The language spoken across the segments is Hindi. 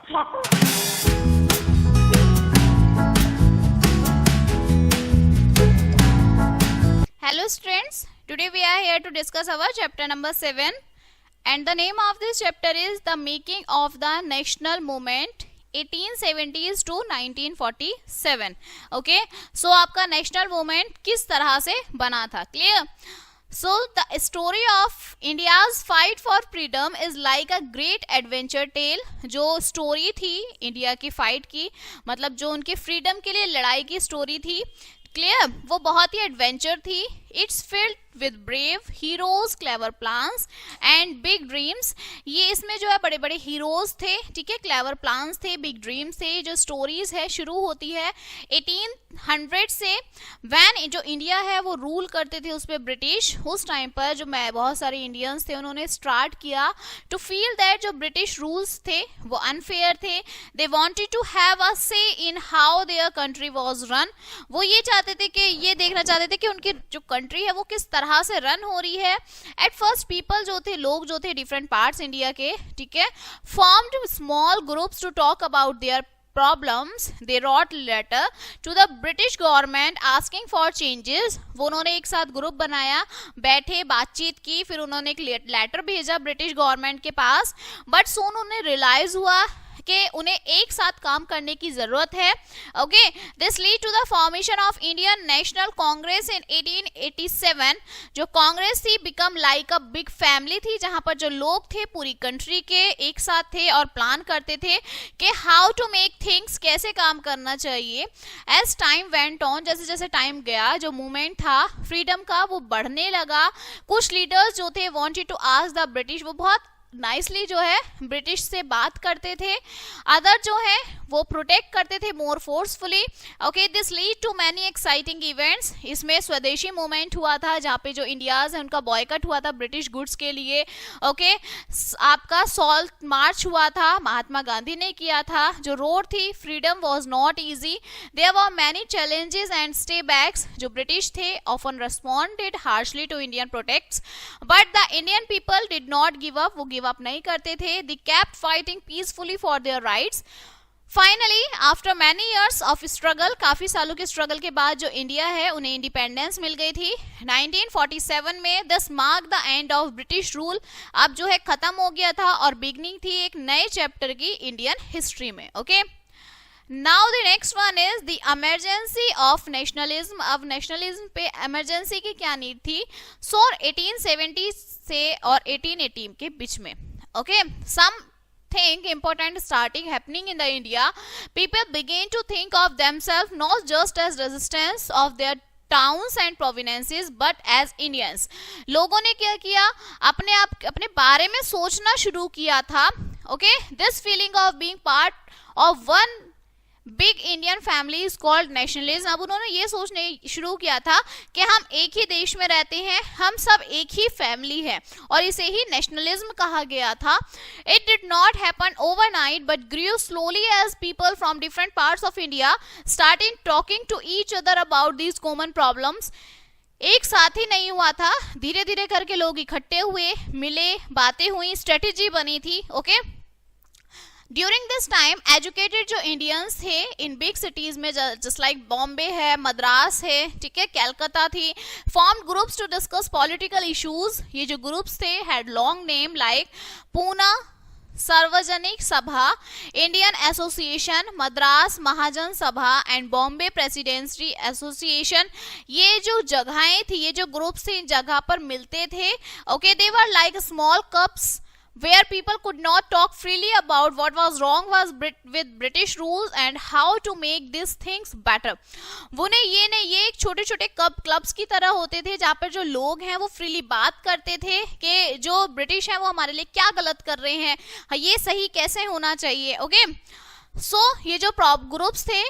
Hello students, today we are here to discuss our chapter number 7 and the name of this chapter is the making of the national movement 1870s to 1947. Okay, so आपका नेशनल मूवमेंट किस तरह से बना था, clear? So the story of India's fight for freedom is like a great adventure tale. जो स्टोरी थी इंडिया की फाइट की, मतलब जो उनके फ्रीडम के लिए लड़ाई की स्टोरी थी, क्लियर, वो बहुत ही एडवेंचर थी. It's filled with brave heroes, clever plans and big dreams. ये इसमें जो है बड़े बड़े हीरोज थे, ठीक है, क्लेवर प्लान्स थे, बिग ड्रीम्स थे. जो स्टोरीज है शुरू होती है 1800 से, वैन जो इंडिया है वो रूल करते थे उस पर ब्रिटिश. उस टाइम पर जो बहुत सारे इंडियंस थे उन्होंने स्टार्ट किया टू फील दैट जो ब्रिटिश रूल्स थे वो अनफेयर थे. They wanted to have a say in how their country was run. वो ये चाहते थे कि ये देखना चाहते थे कि उनकी जो कंट्री है वो किस तरह से रन हो रही है. एट फर्स्ट पीपल जो थे, लोग जो थे डिफरेंट पार्ट्स इंडिया के, ठीक है, formed small groups to talk about their problems. They wrote letter to the British government asking for changes. वो उन्होंने एक साथ ग्रुप बनाया, बैठे, बातचीत की, फिर उन्होंने एक लेटर भेजा ब्रिटिश गवर्नमेंट के पास. बट सोन उन्हें रियलाइज हुआ कि उन्हें एक साथ काम करने की जरूरत है. Okay, this lead to the formation of Indian National Congress in 1887. जो कांग्रेस थी become like a big family थी, जहां पर जो लोग थे पूरी कंट्री के एक साथ थे और प्लान करते थे कि हाउ टू मेक थिंग्स, कैसे काम करना चाहिए. एज टाइम वेंट ऑन, जैसे जैसे टाइम गया, जो मूवमेंट था फ्रीडम का वो बढ़ने लगा. कुछ लीडर्स जो थे wanted to ask the British, वो बहुत नाइसली जो है ब्रिटिश से बात करते थे. अदर जो है वो प्रोटेक्ट करते थे more forcefully. Okay, this lead to many exciting events. इसमें स्वदेशी मूवमेंट हुआ था जहाँ पे जो इंडियाज है उनका बॉयकट हुआ था ब्रिटिश गुड्स के लिए. ओके, आपका सॉल्ट मार्च हुआ था, महात्मा गांधी ने किया था. जो रोड थी, freedom was not easy. There were many challenges and setbacks. जो ब्रिटिश थे often responded harshly to Indian protests, but the Indian people did not give up. वो गिव अप नहीं करते थे. They kept fighting peacefully for their rights. Finally after many years of struggle, काफी सालों के स्ट्रगल के बाद जो इंडिया है उन्हें इंडिपेंडेंस मिल गई थी 1947 में. This mark the end of British rule. अब जो है खत्म हो गया था और बिगनिंग थी एक नए चैप्टर की इंडियन हिस्ट्री में. Okay, now the next one is the emergency of nationalism. अब नेशनलिज्म पे इमरजेंसी की क्या नीड थी. सो 1870 से और 1880 के बीच में, okay, something important starting happening in the India. People began to think of themselves not just as resistance of their towns and provinces but as Indians. लोगों ने क्या किया, अपने आप अपने बारे में सोचना शुरू किया था. Okay, this feeling of being part of one big Indian family is called nationalism. अब उन्होंने ये सोचने शुरू किया था कि हम एक ही देश में रहते हैं, हम सब एक ही फैमिली है, और इसे ही नेशनलिज्म कहा गया था. It did not happen overnight but grew slowly as people from different parts of India started talking to each other about these common problems. एक साथ ही नहीं हुआ था, धीरे धीरे करके लोग इकट्ठे हुए, मिले, बातें हुई, स्ट्रेटेजी बनी थी. Okay, during this time educated जो इंडियंस थे इन बिग सिटीज में, जस्ट लाइक बॉम्बे है, मद्रास है, ठीक है, कैलकाता थी, formed groups to discuss political issues. ये जो ग्रुप्स थे had long name like Poona Sarvajanik Sabha, Indian association, Madras महाजन सभा एंड बॉम्बे प्रेसिडेंसी एसोसिएशन. ये जो जगहें थी, ये जो ग्रुप्स थे, इन जगह पर मिलते थे. Okay, they were like small cups where people could not talk freely about what was wrong with British rules and how to make these things better. वो ये एक छोटे छोटे क्लब्स की तरह होते थे जहाँ पर जो लोग हैं वो फ्रीली बात करते थे कि जो ब्रिटिश है वो हमारे लिए क्या गलत कर रहे हैं, ये सही कैसे होना चाहिए. ओके, सो ये जो ग्रुप्स थे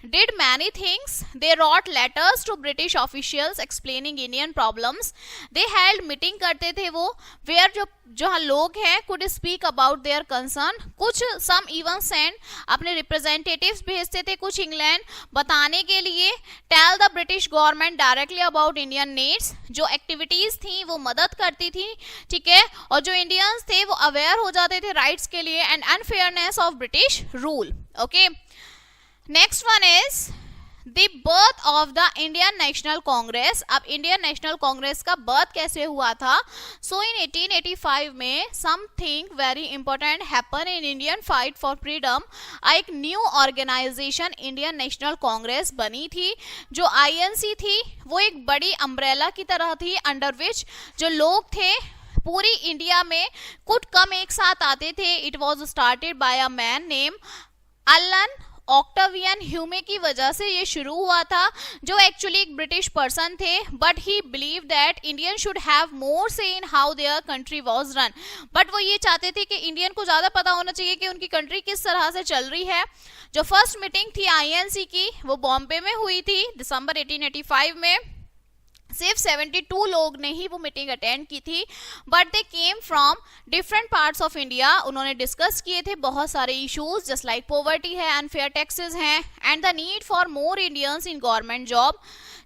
did many things. They wrote letters to British officials explaining Indian problems. They held meeting करते थे वो, where जो लोग हैं could speak about their concern. कुछ some even send अपने representatives भेजते थे कुछ इंग्लैंड बताने के लिए. Tell the British government directly about Indian needs. जो एक्टिविटीज थी वो मदद करती थी, ठीक है, और जो इंडियंस थे वो अवेयर हो जाते थे राइट्स के लिए and unfairness of British rule. Okay, next one is the birth of the Indian National Congress. अब इंडियन नेशनल कांग्रेस का बर्थ कैसे हुआ था? सो इन 1885 में something very important happen in Indian fight for freedom. एक न्यू ऑर्गेनाइजेशन इंडियन नेशनल कांग्रेस बनी थी. जो आईएनसी थी वो एक बड़ी अम्ब्रेला की तरह थी, अंडर विच जो लोग थे पूरी इंडिया में कुछ कम एक साथ आते थे. It was started by a man name Allan Octavian Hume की वजह से ये शुरू हुआ था, जो एक्चुअली एक ब्रिटिश पर्सन थे, but he believe that Indian should have more say in how their country was run. But वो ये चाहते थे कि इंडियन को ज़्यादा पता होना चाहिए कि उनकी कंट्री किस तरह से चल रही है. जो फर्स्ट मीटिंग थी आईएनसी की वो बॉम्बे में हुई थी दिसंबर 1885 में. सिर्फ 72 लोग ने ही वो मीटिंग अटेंड की थी, but they came from different parts of India. उन्होंने डिस्कस किए थे बहुत सारे इश्यूज, जस्ट लाइक पॉवर्टी है, अनफेयर टैक्सेस हैं, and the need for more Indians in government job.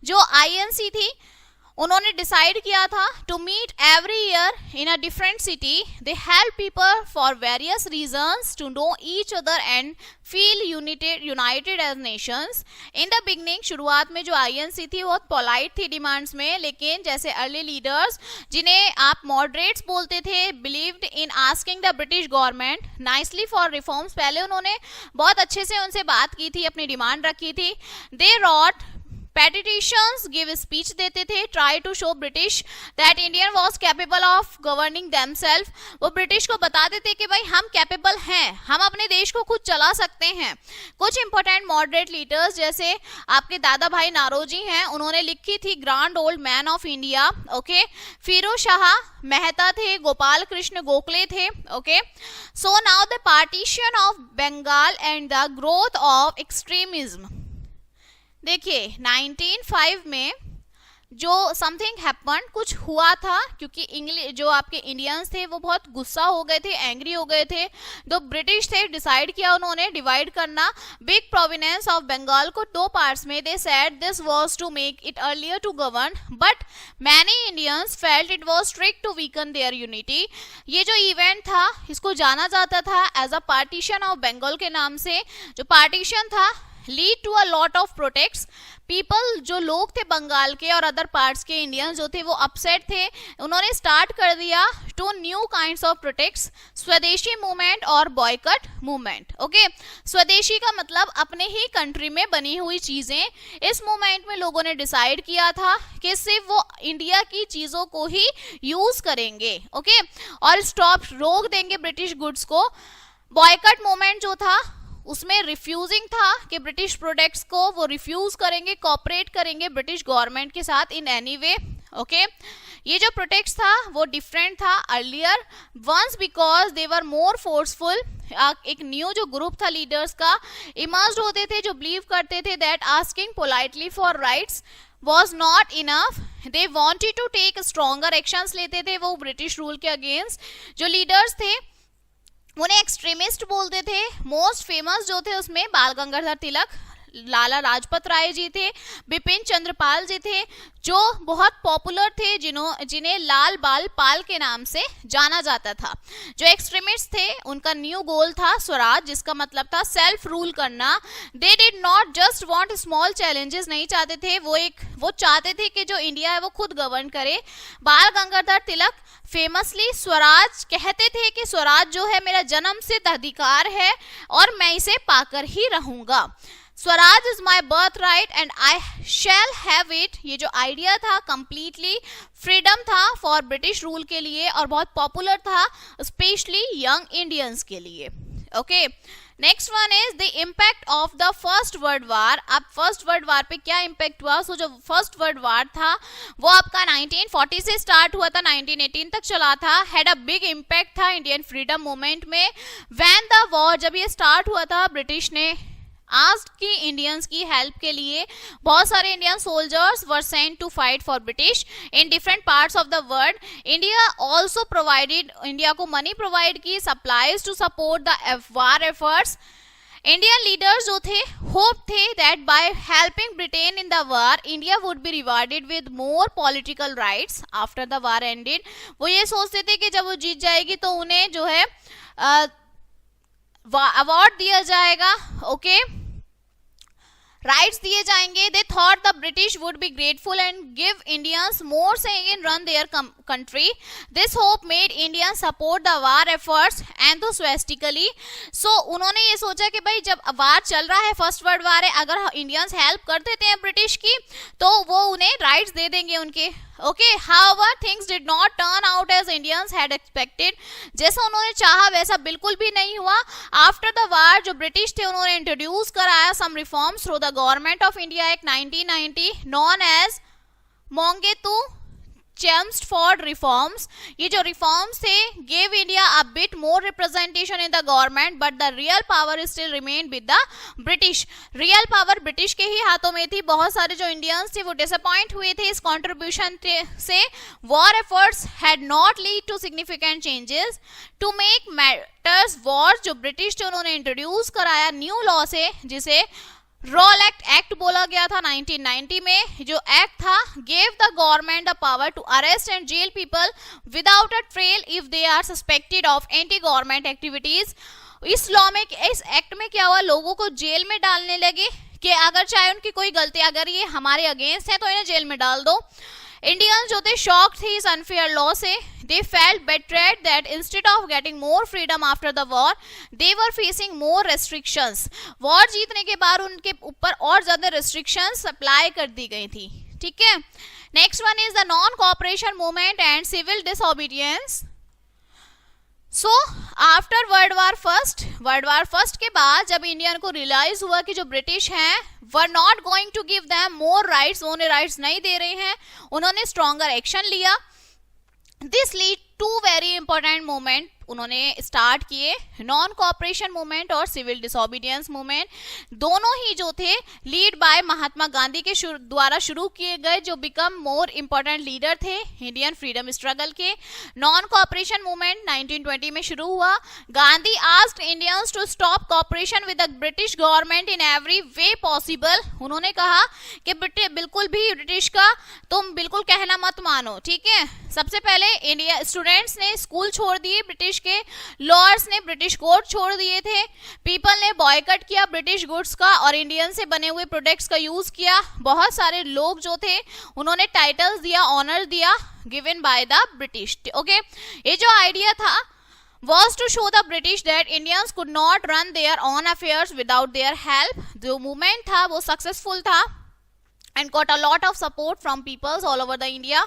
जो आईएनसी थी उन्होंने डिसाइड किया था to meet every year in a different city. They help people for various reasons to know each other and feel united as nations. In the beginning शुरुआत में जो आईएनसी थी बहुत पोलाइट थी डिमांड्स में, लेकिन जैसे अर्ली लीडर्स जिन्हें आप मॉडरेट्स बोलते थे, believed in asking the British government nicely for reforms. पहले उन्होंने बहुत अच्छे से उनसे बात की थी, अपनी डिमांड रखी थी. They wrote petitions, give speech देते थे, try to show British that Indian was capable of governing themselves. वो ब्रिटिश को बताते थे कि भाई हम कैपेबल हैं, हम अपने देश को खुद चला सकते हैं. कुछ इंपॉर्टेंट मॉडरेट लीडर्स जैसे आपके दादा भाई नारोजी हैं, उन्होंने लिखी थी grand old man of India. Okay, Firoz Shah Mehta थे, गोपाल कृष्ण गोखले थे. Okay, so now the partition of Bengal and the growth of extremism. देखिए 1905 में जो समथिंग हैपन, कुछ हुआ था, क्योंकि इंग्लिश जो आपके इंडियंस थे वो बहुत गुस्सा हो गए थे, एंग्री हो गए थे. जो ब्रिटिश थे डिसाइड किया उन्होंने डिवाइड करना बिग प्रोविनेंस ऑफ बंगाल को दो पार्ट्स में. They said this was to make it earlier to govern, but many Indians felt it was trick to weaken their unity. ये जो इवेंट था इसको जाना जाता था as a partition of Bengal के नाम से. जो पार्टीशन था lead to a lot of protests. People जो लोग थे बंगाल के और अदर पार्ट्स के इंडियंस जो थे वो अपसेट थे. उन्होंने स्टार्ट कर दिया to new kinds of protests, Swadeshi movement और बॉयकट मूवमेंट. ओके, स्वदेशी का मतलब अपने ही कंट्री में बनी हुई चीजें. इस मूवमेंट में लोगों ने डिसाइड किया था कि सिर्फ वो इंडिया की चीजों को ही यूज करेंगे. ओके, और स्टॉप रोक देंगे ब्रिटिश गुड्स को. बॉयकट मूवमेंट जो था उसमें रिफ्यूजिंग था कि ब्रिटिश प्रोडक्ट्स को वो रिफ्यूज करेंगे, कोऑपरेट करेंगे ब्रिटिश गवर्नमेंट के साथ इन एनी वे. ओके, ये जो प्रोटेक्ट्स था वो डिफरेंट था earlier ones because they were more forceful. एक न्यू जो ग्रुप था लीडर्स का इमर्ज्ड होते थे जो बिलीव करते थे that asking politely for rights was not enough. They wanted to take stronger actions लेते थे वो ब्रिटिश रूल के अगेंस्ट. जो लीडर्स थे उन्हें एक्सट्रीमिस्ट बोलते थे. मोस्ट फेमस जो थे उसमें बाल गंगाधर तिलक, लाला लाजपत राय जी थे, बिपिन चंद्रपाल जी थे, जो बहुत पॉपुलर थे, जिन्हें लाल बाल पाल के नाम से जाना जाता था. जो एक्सट्रीमिस्ट थे उनका न्यू गोल था स्वराज, जिसका मतलब था सेल्फ रूल करना. They did not just want small challenges, नहीं चाहते थे वो चाहते थे कि जो इंडिया है वो खुद गवर्न करे. बाल गंगाधर तिलक फेमसली स्वराज कहते थे कि स्वराज जो है मेरा जन्म सिद्ध अधिकार है और मैं इसे पाकर ही रहूंगा. Swaraj is my birth right and I shall have it. ये जो आइडिया था कंप्लीटली फ्रीडम था फॉर ब्रिटिश रूल के लिए और बहुत पॉपुलर था स्पेशली यंग इंडियंस के लिए. Okay, next one is the impact of the first world war. अब फर्स्ट वर्ल्ड वार पे क्या इम्पैक्ट हुआ? सो जो फर्स्ट वर्ल्ड वार था वो आपका 1940 से स्टार्ट हुआ था, 1918 तक चला था. हैड अ बिग इम्पैक्ट था इंडियन फ्रीडम मूवमेंट में. व्हेन द वॉर, जब ये स्टार्ट हुआ था ब्रिटिश ने आस्क्ड कि इंडियंस की हेल्प के लिए बहुत सारे Indian soldiers were sent to fight for British in different parts of the world. India also provided, India को मनी प्रोवाइड की, supplies to support the war efforts. Indian leaders जो थे होप थे that by helping Britain in the war India would be rewarded with more political rights after the war ended. वो ये सोचते थे कि जब वो जीत जाएगी तो उन्हें जो है अवार्ड दिया जाएगा, ओके, राइट्स दिए जाएंगे. They thought the British would be grateful and give Indians more say in run their country. This hope made Indian support the war efforts enthusiastically. So उन्होंने ये सोचा कि भाई जब वार चल रहा है, फर्स्ट वर्ल्ड वार है, अगर इंडियंस हेल्प कर देते हैं ब्रिटिश की तो वो उन्हें राइट्स दे देंगे उनके. Okay, however things did not turn out as Indians had expected. जैसा उन्होंने चाहा वैसा बिल्कुल भी नहीं हुआ. आफ्टर द वार जो ब्रिटिश थे उन्होंने इंट्रोड्यूस कराया some reforms through the government of India act 1990 known as मोंगेतू चेम्सफोर्ड रिफॉर्म्स. ये जो रिफॉर्म्स थे gave India a bit more representation in the government but the real power still remain with the British. Real power British के ही हाथों में थी. बहुत सारे जो इंडियंस थे वो डिसअपॉइंट हुए थे इस कंट्रीब्यूशन से. War efforts had not lead to significant changes. To make matters worse जो ब्रिटिश थे उन्होंने इंट्रोड्यूस कराया न्यू लॉ से जिसे रॉलेट एक्ट बोला गया था 1990 में. जो एक्ट था gave the government the power to arrest and jail people without a trial if they are suspected of anti government activities. इस लॉ में, इस एक्ट में क्या हुआ, लोगों को जेल में डालने लगे कि अगर चाहे उनकी कोई गलती, अगर ये हमारे अगेंस्ट है तो इन्हें जेल में डाल दो. इंडियंस जो थे शॉक थे इस अनफेयर लॉ से. They felt betrayed that instead of getting more freedom after the war, they were facing more restrictions. War जीतने के बाद उनके ऊपर और ज्यादा restrictions अप्लाई कर दी गई थी. ठीक है. Next one is the non cooperation movement and civil disobedience. So after world war first के बाद जब इंडियन को रियलाइज हुआ कि जो ब्रिटिश हैं were not going to give them more rights, उन्हें राइट्स नहीं दे रहे हैं, उन्होंने स्ट्रॉन्गर एक्शन लिया. This lead to very important movement उन्होंने स्टार्ट किए, नॉन कॉपरेशन मूवमेंट और सिविल डिसओबीडियंस मूवमेंट. दोनों ही जो थे लीड बाय महात्मा गांधी के द्वारा शुरू किए गए, जो बिकम मोर इंपॉर्टेंट लीडर थे इंडियन फ्रीडम स्ट्रगल के. नॉन कॉपरेशन मूवमेंट 1920 में शुरू हुआ. Gandhi asked Indians to stop cooperation with the British government in every way possible. उन्होंने कहा कि बिल्कुल भी ब्रिटिश का तुम बिल्कुल कहना मत मानो. ठीक है. सबसे पहले इंडिया स्टूडेंट्स ने स्कूल छोड़ दिए ब्रिटिश के, लॉर्ड्स ने ब्रिटिश कोर्ट छोड़ दिए थे, पीपल ने बॉयकट किया ब्रिटिश गुड्स का और इंडियन से बने हुए प्रोडक्ट्स का यूज किया. बहुत सारे लोग जो थे उन्होंने टाइटल्स दिया, ऑनर दिया given by the British. Okay, ये जो आइडिया था was to show the British that Indians could not run their own affairs without their help. जो मूवमेंट था वो सक्सेसफुल था and got a lot of support from peoples all over the India.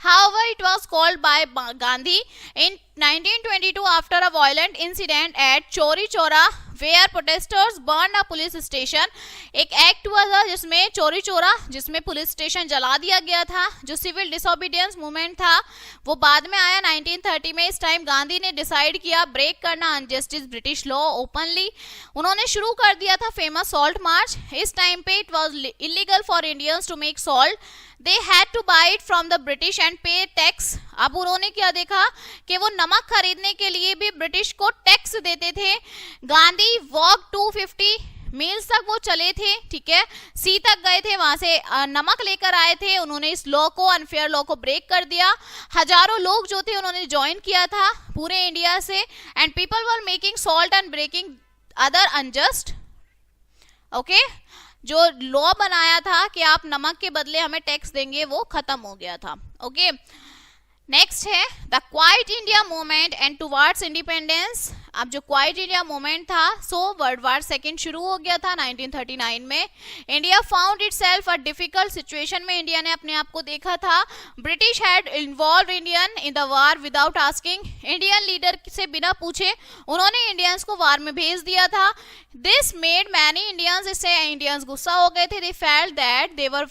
However, it was called by Gandhi in 1922 after a violent incident at Chori Chora where protesters burned a police station. एक एक्ट हुआ था जिसमें चोरी चोरा, जिसमें पुलिस स्टेशन जला दिया गया था. जो सिविल डिसओबीडियंस मूवमेंट था वो बाद में आया 1930 में. इस टाइम गांधी ने डिसाइड किया ब्रेक करना अनजस्टिस ब्रिटिश लॉ ओपनली. उन्होंने शुरू कर दिया था फेमस सॉल्ट मार्च. इस टाइम पे it was illegal for Indians to make salt. They had to buy it from the British and pay tax. अब उन्होंने क्या देखा कि वो नमक खरीदने के लिए भी ब्रिटिश को टैक्स देते थे. गांधी वॉक 250 मील्स तक वो चले थे. ठीक है, सी तक गए थे, वहां से नमक लेकर आए थे. उन्होंने इस लॉ को, अनफेयर लॉ को ब्रेक कर दिया. हजारों लोग जो थे उन्होंने ज्वाइन किया था पूरे इंडिया से. And people were making salt and breaking other unjust. Okay, जो लॉ बनाया था कि आप नमक के बदले हमें टैक्स देंगे वो खत्म हो गया था. ओके, नेक्स्ट है the quite India movement and towards independence. अब जो क्वाइट इंडिया मूवमेंट था सो वर्ल्ड वार सेकेंड शुरू हो गया था 1939 में. India found itself a difficult situation में इंडिया ने अपने आप को देखा था. British had involve Indian in the war without asking. Indian leader से बिना पूछे उन्होंने इंडियंस को वार में भेज दिया था. दिस मेड मैनी इंडियंस, इससे इंडियंस गुस्सा हो गए थे. They felt that they were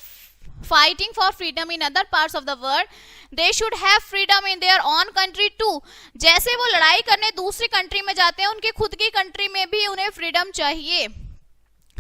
fighting for freedom in other parts of the world. They should have freedom in their own country too. जैसे वो लड़ाई करने दूसरी कंट्री में जाते हैं उनके खुद की कंट्री में भी उन्हें फ्रीडम चाहिए.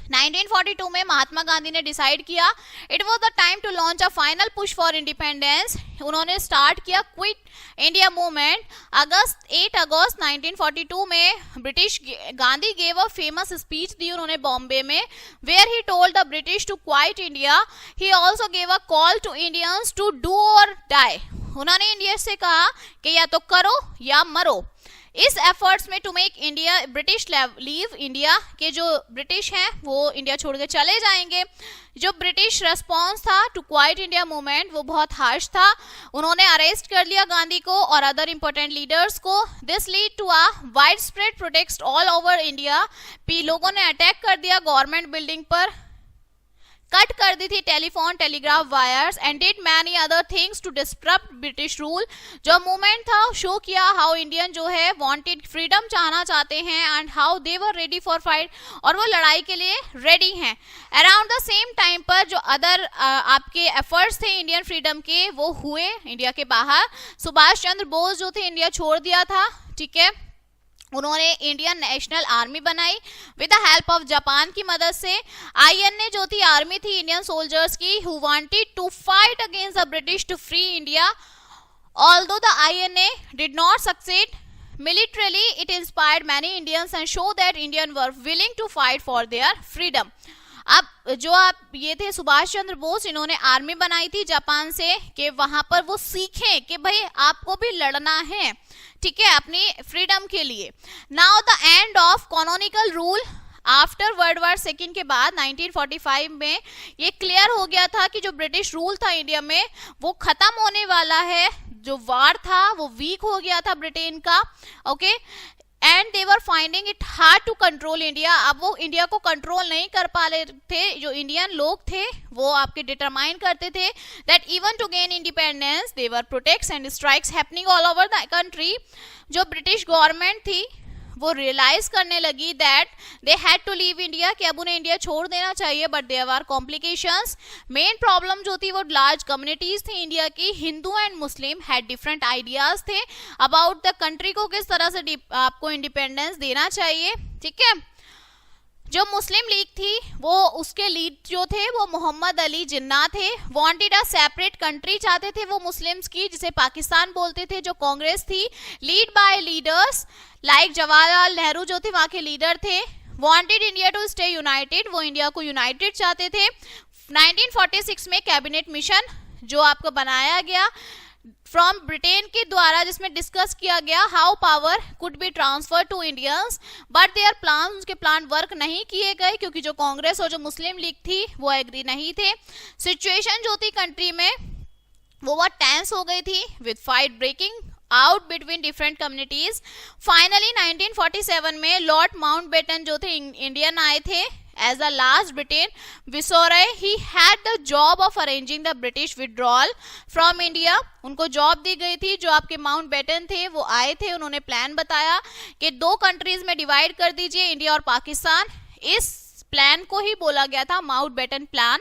1942 में महात्मा गांधी ने डिसाइड किया it was the time to launch a final push for independence. उन्होंने स्टार्ट किया क्विट इंडिया मूवमेंट। 8 अगस्त 1942 में British Gandhi gave a famous speech दी उन्होंने बॉम्बे में, where he told the British to quit India. He also gave a call to Indians to do or die. उन्होंने इंडिया से कहा कि या तो करो या मरो। इस एफर्ट्स में to make India British leave India, के जो ब्रिटिश हैं वो इंडिया छोड़ के चले जाएंगे। जो ब्रिटिश रेस्पॉन्स था टू क्वाइट इंडिया मूवमेंट वो बहुत हार्श था। उन्होंने अरेस्ट कर लिया गांधी को और अदर इंपॉर्टेंट लीडर्स को। This lead to a widespread protest all over India. लोगों ने अटैक कर दिया गवर्नमेंट बिल्डिंग पर, कट कर दी थी telephone telegraph wires and did many other things to disturb British rule. जो मूवमेंट था शो किया हाउ इंडियन जो है वांटेड फ्रीडम चाहना चाहते हैं and how they were ready for fight, और वो लड़ाई के लिए रेडी हैं। अराउंड द सेम टाइम पर जो अदर आपके एफर्ट्स थे इंडियन फ्रीडम के वो हुए इंडिया के बाहर। सुभाष चंद्र बोस जो थे इंडिया छोड़ दिया था, ठीक है, उन्होंने इंडियन नेशनल आर्मी बनाई with the help of Japan की मदद से। आईएनए जो थी आर्मी थी इंडियन सोल्जर्स की who wanted to fight against the British to free India. Although the INA did not succeed militarily, it inspired many Indians and show that Indians were willing to fight for their freedom. अब जो आप ये थे सुभाष चंद्र बोस, इन्होंने आर्मी बनाई थी जापान से कि वहां पर वो सीखें कि भाई आपको भी लड़ना है, ठीक है, अपनी फ्रीडम के लिए। Now the end of colonial rule after world war second के बाद 1945 में ये क्लियर हो गया था कि जो ब्रिटिश रूल था इंडिया में वो खत्म होने वाला है। जो वार था वो वीक हो गया था ब्रिटेन का, okay, and they were finding it hard to control India. अब वो इंडिया को कंट्रोल नहीं कर पा रहे थे। जो इंडियन लोग थे वो आपके डिटरमाइन करते थे that even to gain independence they were protests and strikes happening all over the country. जो ब्रिटिश गवर्नमेंट थी वो रियलाइज करने लगी that they had to leave India, कि अब उन्हें इंडिया छोड़ देना चाहिए, but there are complications. Main problem जो थी वो लार्ज कम्युनिटीज थी इंडिया की, Hindu and Muslim had different ideas थे अबाउट द कंट्री को किस तरह से आपको इंडिपेंडेंस देना चाहिए, ठीक है। जो मुस्लिम लीग थी वो उसके लीड जो थे वो मोहम्मद अली जिन्ना थे, वांटेड अ सेपरेट कंट्री चाहते थे वो मुस्लिम्स की जिसे पाकिस्तान बोलते थे। जो कांग्रेस थी lead by leaders like Jawaharlal Nehru जो थे वहां के लीडर थे, wanted India to stay united, वो इंडिया को यूनाइटेड चाहते थे। 1946 में कैबिनेट मिशन जो आपको बनाया गया फ्रॉम ब्रिटेन के द्वारा जिसमें डिस्कस किया गया how power could be transfer to Indians, but their plan उनके प्लान वर्क नहीं किए गए क्योंकि जो कांग्रेस और जो मुस्लिम लीग थी वो एग्री नहीं थे। सिचुएशन जो थी कंट्री में वो बहुत टेंस हो गई थी with fight breaking out between different communities. Finally 1947 में लॉर्ड माउंटबेटन जो थे इंडियन आए थे as the last Britain viceroy. He had the job of arranging the British withdrawal from India. उनको जॉब दी गई थी। जो आपके माउंटबेटन थे वो आए थे, उन्होंने प्लान बताया कि 2 कंट्रीज में डिवाइड कर दीजिए इंडिया और पाकिस्तान। इस प्लान को ही बोला गया था माउंटबेटन प्लान।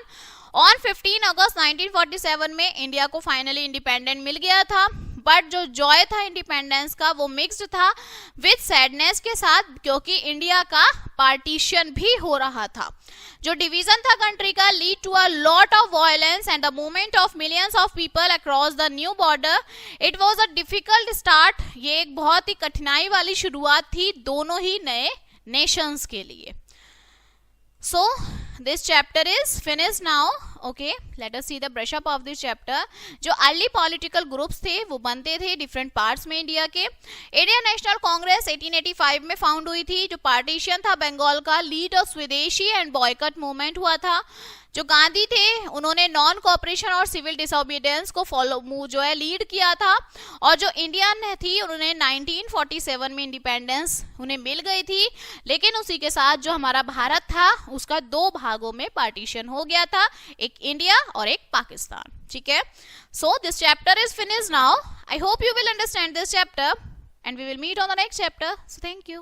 ऑन 15 अगस्त 1947 में इंडिया को फाइनली इंडिपेंडेंट मिल गया था, बट जो जॉय था इंडिपेंडेंस का वो मिक्स्ड था विद सैडनेस के साथ, क्योंकि इंडिया का पार्टीशन भी हो रहा था। जो डिवीजन था कंट्री का lead to a lot of violence and the movement of millions of people across the new border. It was a difficult start, ये एक बहुत ही कठिनाई वाली शुरुआत थी दोनों ही नए नेशंस के लिए। So this chapter is finished now. Okay, let us see the brush up of this chapter. जो अर्ली पॉलिटिकल ग्रुप्स थे वो बनते थे डिफरेंट पार्ट्स में इंडिया के। इंडियन नेशनल कांग्रेस 1885 में फाउंड हुई थी। जो पार्टीशन था बंगाल का, लीड ऑफ स्वदेशी एंड बॉयकट मूवमेंट हुआ था। जो गांधी थे उन्होंने नॉन कोऑपरेशन और सिविल डिसोबीडियंस को फॉलो जो है लीड किया था। और जो इंडियन थी उन्होंने 1947 में इंडिपेंडेंस उन्हें मिल गई थी, लेकिन उसी के साथ जो हमारा भारत था उसका 2 भागों में पार्टीशन हो गया था, एक इंडिया और एक पाकिस्तान, ठीक है। So this chapter is finished now. I hope you will understand this chapter and we will meet on the next chapter. So thank you.